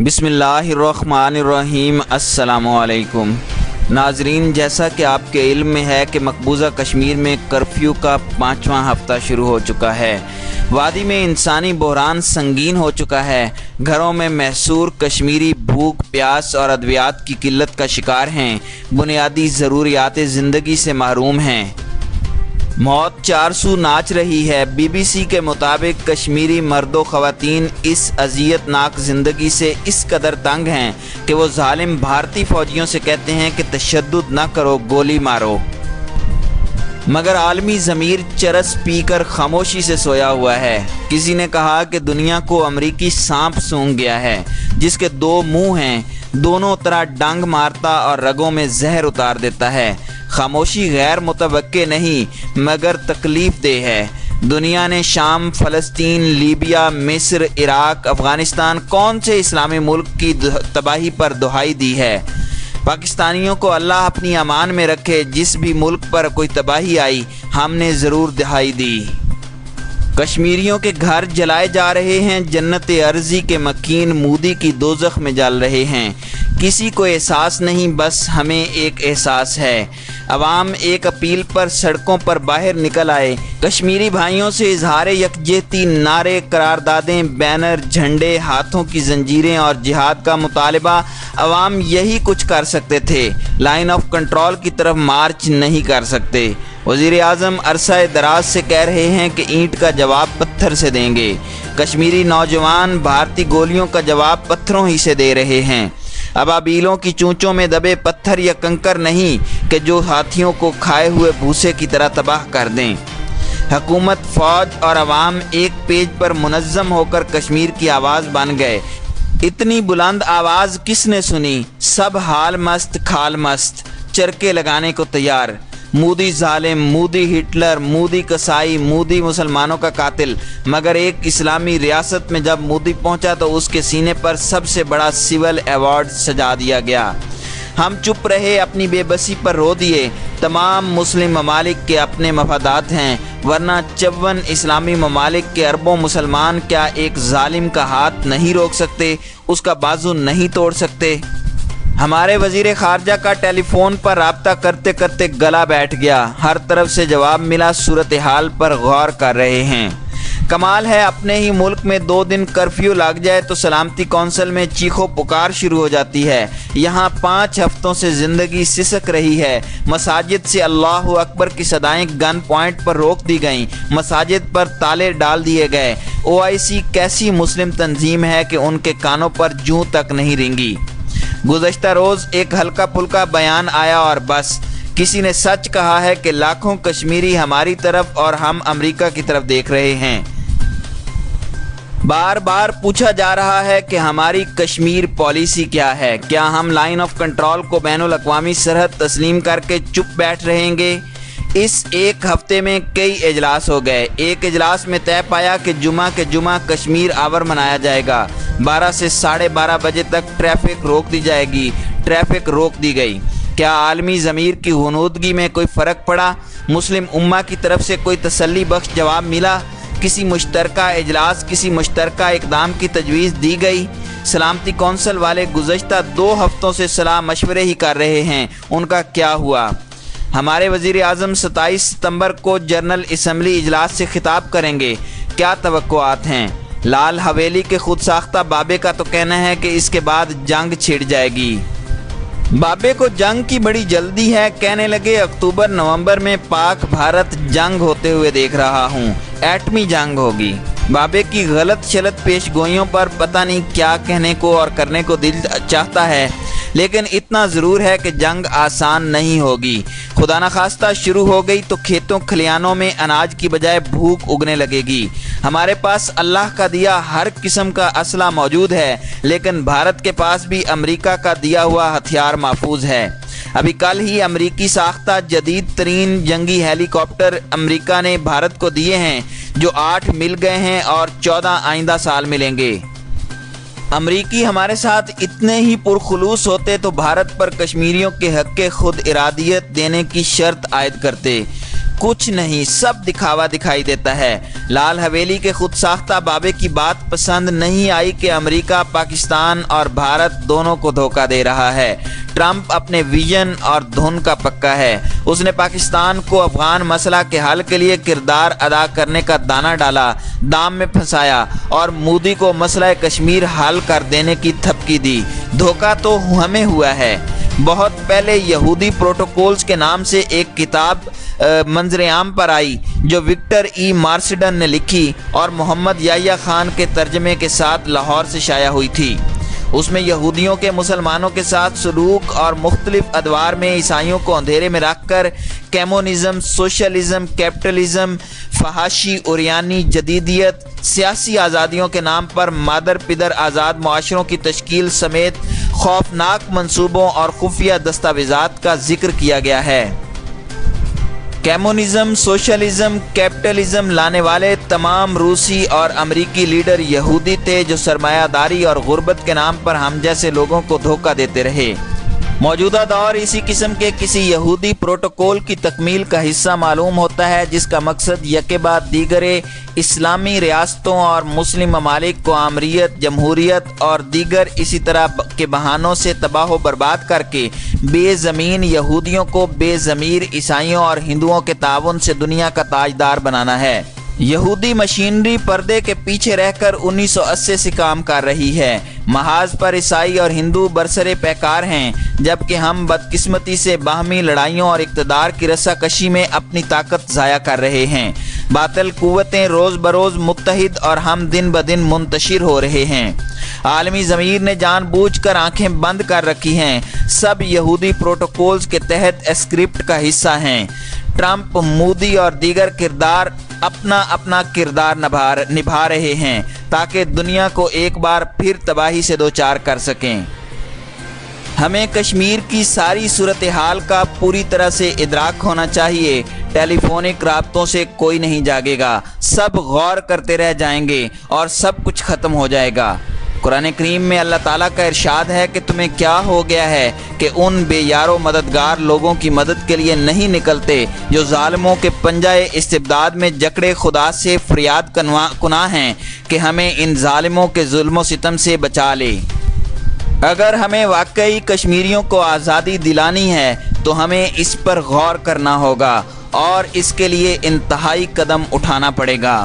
बिस्मिल्लाहिर्रहमानिर्रहीम। अस्सलामु अलैकुम नाजरीन, जैसा कि आपके इल्म में है कि मकबूजा कश्मीर में कर्फ्यू का 5वां हफ्ता शुरू हो चुका है। वादी में इंसानी बहरान संगीन हो चुका है। घरों में महसूर कश्मीरी भूख, प्यास और अद्वियात की किल्लत का शिकार हैं। बुनियादी ज़रूरियात ज़िंदगी से महरूम हैं। मौत चारसू नाच रही है। BBC के मुताबिक कश्मीरी मर्दो ख़वातीन इस अज़ियतनाक ज़िंदगी से इस कदर तंग हैं कि वो ज़ालिम भारतीय फ़ौजियों से कहते हैं कि तशद्दुद न करो, गोली मारो। मगर आलमी ज़मीर चरस पीकर खामोशी से सोया हुआ है। किसी ने कहा कि दुनिया को अमरीकी सांप सूंघ गया है जिसके 2 मुंह हैं, दोनों तरह डंग मारता और रगों में जहर उतार देता है। खामोशी गैर मुतवक्के नहीं मगर तकलीफ देह है। दुनिया ने शाम, फ़लस्तीन, लीबिया, मिस्र, इराक, अफ़गानिस्तान कौन से इस्लामी मुल्क की तबाही पर दुहाई दी है। पाकिस्तानियों को अल्लाह अपनी अमान में रखे। जिस भी मुल्क पर कोई तबाही आई हमने ज़रूर दुहाई दी। कश्मीरियों के घर जलाए जा रहे हैं। जन्नत अर्ज़ी के मकीन मोदी की दोज़ख में जल रहे हैं। किसी को एहसास नहीं, बस हमें एक एहसास है। अवाम एक अपील पर सड़कों पर बाहर निकल आए। कश्मीरी भाइयों से इजहार यकजहती, नारे, करारदादें, बैनर, झंडे, हाथों की जंजीरें और जिहाद का मुतालबा। अवाम यही कुछ कर सकते थे, लाइन ऑफ कंट्रोल की तरफ मार्च नहीं कर सकते। वज़ीर आज़म अरसा दराज से कह रहे हैं कि ईंट का जवाब पत्थर से देंगे। कश्मीरी नौजवान भारतीय गोलियों का जवाब पत्थरों ही से दे रहे हैं। अबाबीलों की चूंचों में दबे पत्थर या कंकर नहीं कि जो हाथियों को खाए हुए भूसे की तरह तबाह कर दें। हुकूमत, फौज और अवाम एक पेज पर मुनज़्ज़म होकर कश्मीर की आवाज़ बन गए। इतनी बुलंद आवाज़ किसने सुनी? सब हाल मस्त खाल मस्त, चरके लगाने को तैयार। मोदी जालिम, मोदी हिटलर, मोदी कसाई, मोदी मुसलमानों का कातिल। मगर एक इस्लामी रियासत में जब मोदी पहुंचा तो उसके सीने पर सबसे बड़ा सिविल अवार्ड सजा दिया गया। हम चुप रहे, अपनी बेबसी पर रो दिए। तमाम मुस्लिम ममालिक के अपने मफादात हैं, वरना 54 इस्लामी ममालिक के अरबों मुसलमान क्या एक जालिम का हाथ नहीं रोक सकते, उसका बाजू नहीं तोड़ सकते। हमारे वज़ीर ख़ारजा का टेलीफोन पर राब्ता करते करते गला बैठ गया। हर तरफ से जवाब मिला, सूरत हाल पर गौर कर रहे हैं। कमाल है, अपने ही मुल्क में 2 दिन कर्फ्यू लग जाए तो सलामती कौंसिल में चीखो पुकार शुरू हो जाती है। यहाँ 5 हफ्तों से ज़िंदगी सिसक रही है। मसाजिद से अल्लाहु अकबर की सदाएं गन पॉइंट पर रोक दी गईं। मसाजिद पर ताले डाल दिए गए। OIC कैसी मुस्लिम तंजीम है कि उनके कानों पर जूं तक नहीं रेंगी। गुज़श्ता रोज़ एक हल्का फुल्का बयान आया और बस। किसी ने सच कहा है कि लाखों कश्मीरी हमारी तरफ और हम अमेरिका की तरफ देख रहे हैं। बार बार पूछा जा रहा है कि हमारी कश्मीर पॉलिसी क्या है। क्या हम लाइन ऑफ कंट्रोल को बैनुल अक़वामी सरहद तस्लीम करके चुप बैठ रहेंगे? इस एक हफ्ते में कई इजलास हो गए। एक इजलास में तय पाया कि जुमा के जुमा कश्मीर आवर मनाया जाएगा। 12 से 12:30 बजे तक ट्रैफिक रोक दी जाएगी। ट्रैफिक रोक दी गई। क्या आलमी ज़मीर की हुनूदगी में कोई फ़र्क पड़ा? मुस्लिम उम्मा की तरफ से कोई तसल्ली बख्श जवाब मिला? किसी मुश्तरका इजलास, किसी मुश्तरका इक़दाम की तजवीज़ दी गई? सलामती कौंसिल वाले गुज़श्ता 2 हफ्तों से सलाह मशवरे ही कर रहे हैं, उनका क्या हुआ? हमारे वज़ीर आज़म 27 सितंबर को जनरल असम्बली इजलास से खिताब करेंगे। क्या तवक्कुआत हैं? लाल हवेली के खुद साख्ता बाबे का तो कहना है कि इसके बाद जंग छिड़ जाएगी। बाबे को जंग की बड़ी जल्दी है। कहने लगे अक्टूबर नवंबर में पाक भारत जंग होते हुए देख रहा हूँ, एटमी जंग होगी। बाबे की गलत शलत पेशगोइयों पर पता नहीं क्या कहने को और करने को दिल चाहता है, लेकिन इतना ज़रूर है कि जंग आसान नहीं होगी। खुदा न खास्ता शुरू हो गई तो खेतों खलियानों में अनाज की बजाय भूख उगने लगेगी। हमारे पास अल्लाह का दिया हर किस्म का असला मौजूद है, लेकिन भारत के पास भी अमेरिका का दिया हुआ हथियार महफूज है। अभी कल ही अमेरिकी साख्ता जदीद तरीन जंगी हेलीकॉप्टर अमेरिका ने भारत को दिए हैं, जो 8 मिल गए हैं और 14 आइंदा साल मिलेंगे। अमरीकी हमारे साथ इतने ही पुरखुलूस होते तो भारत पर कश्मीरियों के हक़ खुद इरादियत देने की शर्त आयद करते। कुछ नहीं, सब दिखावा दिखाई देता है। लाल हवेली के खुद साख्ता बाबे की बात पसंद नहीं आई कि अमेरिका, पाकिस्तान और भारत दोनों को धोखा दे रहा है। ट्रंप अपने विजन और धुन का पक्का है। उसने पाकिस्तान को अफगान मसला के हल के लिए किरदार अदा करने का दाना डाला, दाम में फंसाया और मोदी को मसला कश्मीर हल कर देने की थपकी दी। धोखा तो हमें हुआ है। बहुत पहले यहूदी प्रोटोकॉल्स के नाम से एक किताब मंजर आम पर आई जो विक्टर ई मार्सिडन ने लिखी और मोहम्मद याह्या खान के तर्जमे के साथ लाहौर से शाया हुई थी। उसमें यहूदियों के मुसलमानों के साथ सलूक और मुख्तलिफ अदवार में ईसाइयों को अंधेरे में रखकर कम्युनिज़म, सोशलिज़म, कैपिटलिज़म, फहाशी, उरियानी, जदीदियत, सियासी आज़ादियों के नाम पर मादर पिदर आज़ाद मुआशरों की तश्कील समेत खौफनाक मंसूबों और खुफिया दस्तावेज़ात का जिक्र किया गया है। कम्युनिज़म, सोशलिज़म, कैपिटलिज़म लाने वाले तमाम रूसी और अमरीकी लीडर यहूदी थे जो सरमायादारी और गुर्बत के नाम पर हम जैसे लोगों को धोखा देते रहे। मौजूदा दौर इसी किस्म के किसी यहूदी प्रोटोकॉल की तकमील का हिस्सा मालूम होता है जिसका मकसद यके बाद दीगरे इस्लामी रियासतों और मुस्लिम ममालिक को आमरीत, जमहूरियत और दीगर इसी तरह के बहानों से तबाह बर्बाद करके बेज़मीन यहूदियों को बेज़मीर ईसाइयों और हिंदुओं के ताउन से दुनिया का ताजदार बनाना है। यहूदी मशीनरी पर्दे के पीछे रहकर 1980 से काम कर रही है। महाज पर ईसाई और हिंदू बरसरे पैकार हैं, जबकि हम बदकिस्मती से बाहमी लड़ाइयों और इक़्तिदार की रस्साकशी में अपनी ताकत ज़ाया कर रहे हैं। बातिल कुव्वतें रोज़ बरोज़ मुत्तहिद और हम दिन ब दिन मुंतशिर हो रहे हैं। आलमी ज़मीर ने जानबूझकर आंखें बंद कर रखी हैं। सब यहूदी प्रोटोकॉल्स के तहत स्क्रिप्ट का हिस्सा हैं। ट्रंप, मोदी और दीगर किरदार अपना अपना किरदार निभा रहे हैं ताकि दुनिया को एक बार फिर तबाही से दोचार कर सकें। हमें कश्मीर की सारी सूरत हाल का पूरी तरह से इदराक होना चाहिए। टेलीफोनिक राब्तों से कोई नहीं जागेगा, सब गौर करते रह जाएंगे और सब कुछ ख़त्म हो जाएगा। कुरान करीम में अल्लाह ताला का इरशाद है कि तुम्हें क्या हो गया है कि उन बेयारो मददगार लोगों की मदद के लिए नहीं निकलते जो ज़ालिमों के पंजाए इस्तिबदाद में जकड़े खुदा से फरियाद कुना हैं कि हमें इन ज़ालिमों के जुल्म सितम से बचा ले। अगर हमें वाकई कश्मीरियों को आज़ादी दिलानी है तो हमें इस पर गौर करना होगा और इसके लिए इंतहाई कदम उठाना पड़ेगा।